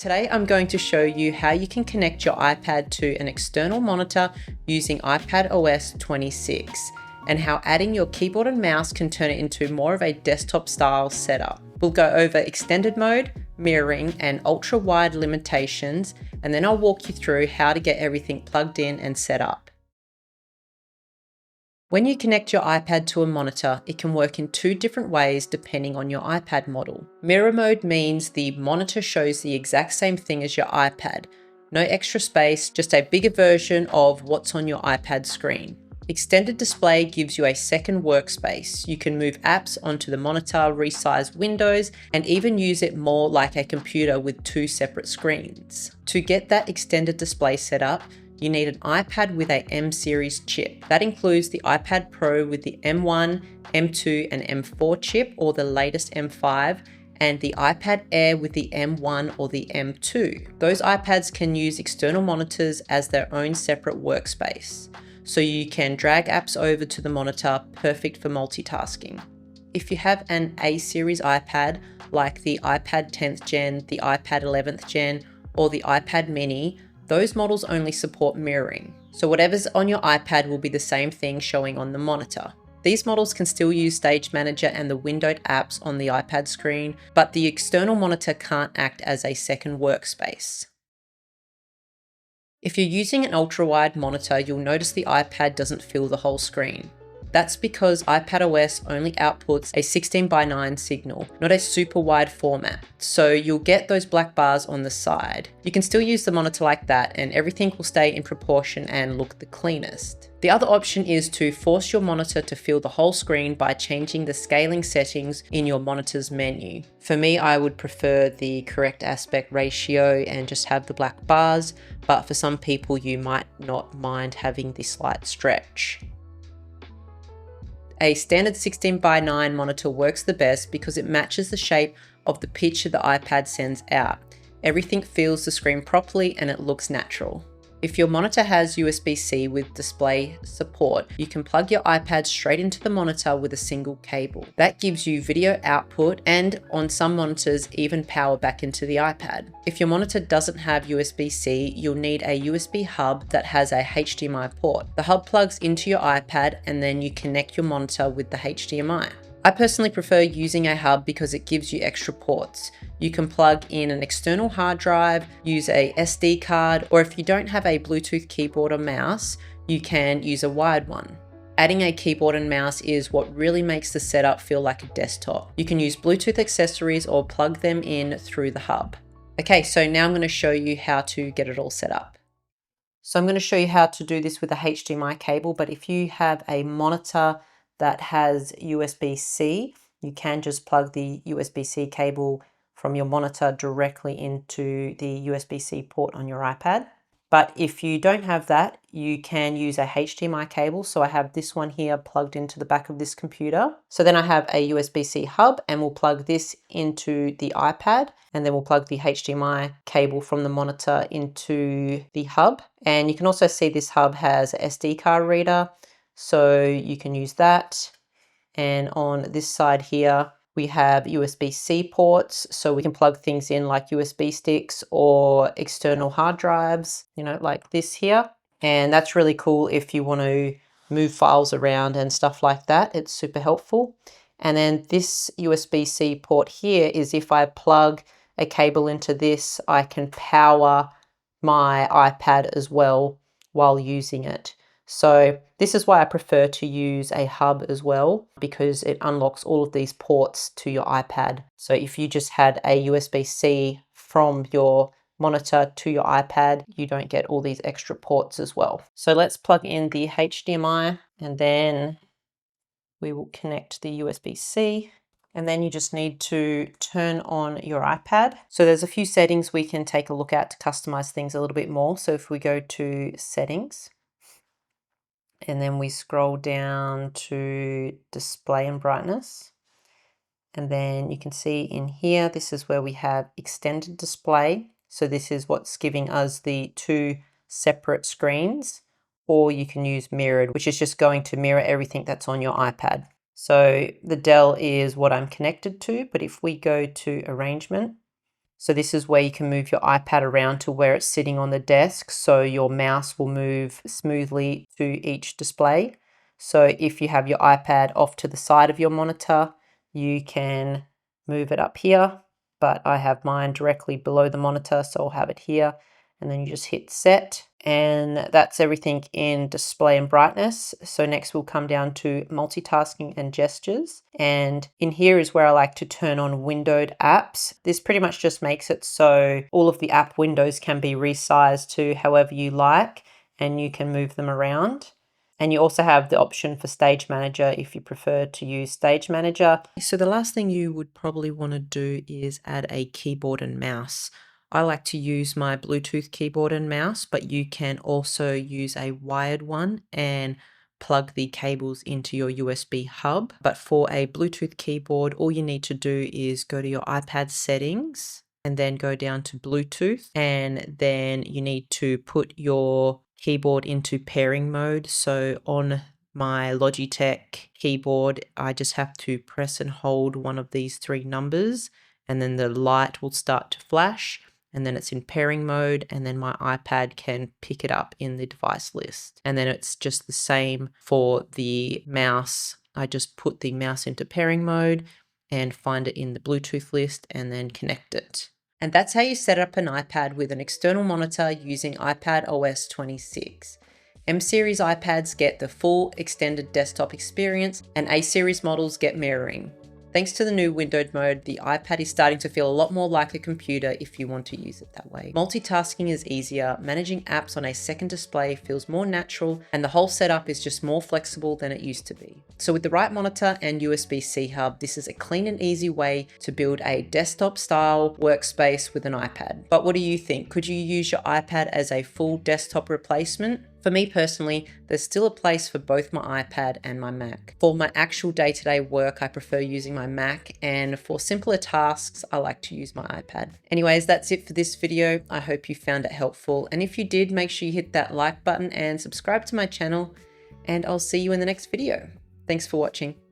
Today I'm going to show you how you can connect your iPad to an external monitor using iPadOS 26 and how adding your keyboard and mouse can turn it into more of a desktop style setup. We'll go over extended mode, mirroring and ultra wide limitations, and then I'll walk you through how to get everything plugged in and set up. When you connect your iPad to a monitor, it can work in two different ways depending on your iPad model. Mirror mode means the monitor shows the exact same thing as your iPad. No extra space, just a bigger version of what's on your iPad screen. Extended display gives you a second workspace. You can move apps onto the monitor, resize windows, and even use it more like a computer with two separate screens. To get that extended display set up, you need an iPad with a M series chip. That includes the iPad Pro with the M1, M2, and M4 chip, or the latest M5, and the iPad Air with the M1 or the M2. Those iPads can use external monitors as their own separate workspace, so you can drag apps over to the monitor, perfect for multitasking. If you have an A series iPad, like the iPad 10th Gen, the iPad 11th Gen, or the iPad Mini, those models only support mirroring. So whatever's on your iPad will be the same thing showing on the monitor. These models can still use Stage Manager and the windowed apps on the iPad screen, but the external monitor can't act as a second workspace. If you're using an ultra-wide monitor, you'll notice the iPad doesn't fill the whole screen. That's because iPadOS only outputs a 16:9 signal, not a super wide format. So you'll get those black bars on the side. You can still use the monitor like that and everything will stay in proportion and look the cleanest. The other option is to force your monitor to fill the whole screen by changing the scaling settings in your monitor's menu. For me, I would prefer the correct aspect ratio and just have the black bars, but for some people you might not mind having the slight stretch. A standard 16:9 monitor works the best because it matches the shape of the picture the iPad sends out. Everything fills the screen properly and it looks natural. If your monitor has USB-C with display support, you can plug your iPad straight into the monitor with a single cable. That gives you video output and, on some monitors, even power back into the iPad. If your monitor doesn't have USB-C, you'll need a USB hub that has a HDMI port. The hub plugs into your iPad and then you connect your monitor with the HDMI. I personally prefer using a hub because it gives you extra ports. You can plug in an external hard drive, use a SD card, or if you don't have a Bluetooth keyboard or mouse, you can use a wired one. Adding a keyboard and mouse is what really makes the setup feel like a desktop. You can use Bluetooth accessories or plug them in through the hub. Okay, so now I'm going to show you how to get it all set up. So I'm going to show you how to do this with a HDMI cable, but if you have a monitor that has USB-C, you can just plug the USB-C cable from your monitor directly into the USB-C port on your iPad. But if you don't have that, you can use a HDMI cable. So I have this one here plugged into the back of this computer. So then I have a USB-C hub and we'll plug this into the iPad and then we'll plug the HDMI cable from the monitor into the hub. And you can also see this hub has an SD card reader, so you can use that. And on this side here, we have USB-C ports, so we can plug things in like USB sticks or external hard drives, like this here. And that's really cool if you want to move files around and stuff like that. It's super helpful. And then this USB-C port here is if I plug a cable into this, I can power my iPad as well while using it. So this is why I prefer to use a hub as well, because it unlocks all of these ports to your iPad. So if you just had a USB-C from your monitor to your iPad, you don't get all these extra ports as well. So let's plug in the HDMI and then we will connect the USB-C. And then you just need to turn on your iPad. So there's a few settings we can take a look at to customize things a little bit more. So if we go to settings, and then we scroll down to display and brightness. And then you can see in here, this is where we have extended display. So this is what's giving us the two separate screens, or you can use mirrored, which is just going to mirror everything that's on your iPad. So the Dell is what I'm connected to, but if we go to arrangement, So this is where you can move your iPad around to where it's sitting on the desk, so your mouse will move smoothly to each display. So if you have your iPad off to the side of your monitor, you can move it up here, but I have mine directly below the monitor, so I'll have it here. And then you just hit set, and that's everything in display and brightness. So next we'll come down to multitasking and gestures. And in here is where I like to turn on windowed apps. This pretty much just makes it so all of the app windows can be resized to however you like, and you can move them around. And you also have the option for Stage Manager if you prefer to use Stage Manager. So the last thing you would probably want to do is add a keyboard and mouse. I like to use my Bluetooth keyboard and mouse, but you can also use a wired one and plug the cables into your USB hub. But for a Bluetooth keyboard, all you need to do is go to your iPad settings and then go down to Bluetooth, and then you need to put your keyboard into pairing mode. So on my Logitech keyboard, I just have to press and hold one of these 3 numbers, and then the light will start to flash, and then it's in pairing mode, and then my iPad can pick it up in the device list. And then it's just the same for the mouse. I just put the mouse into pairing mode and find it in the Bluetooth list and then connect it. And that's how you set up an iPad with an external monitor using iPadOS 26. M-series iPads get the full extended desktop experience, and A-series models get mirroring. Thanks to the new windowed mode, the iPad is starting to feel a lot more like a computer if you want to use it that way. Multitasking is easier, managing apps on a second display feels more natural, and the whole setup is just more flexible than it used to be. So with the right monitor and USB-C hub, this is a clean and easy way to build a desktop-style workspace with an iPad. But what do you think? Could you use your iPad as a full desktop replacement? For me personally, there's still a place for both my iPad and my Mac. For my actual day-to-day work, I prefer using my Mac, and for simpler tasks, I like to use my iPad. Anyways, that's it for this video. I hope you found it helpful, and if you did, make sure you hit that like button and subscribe to my channel, and I'll see you in the next video. Thanks for watching.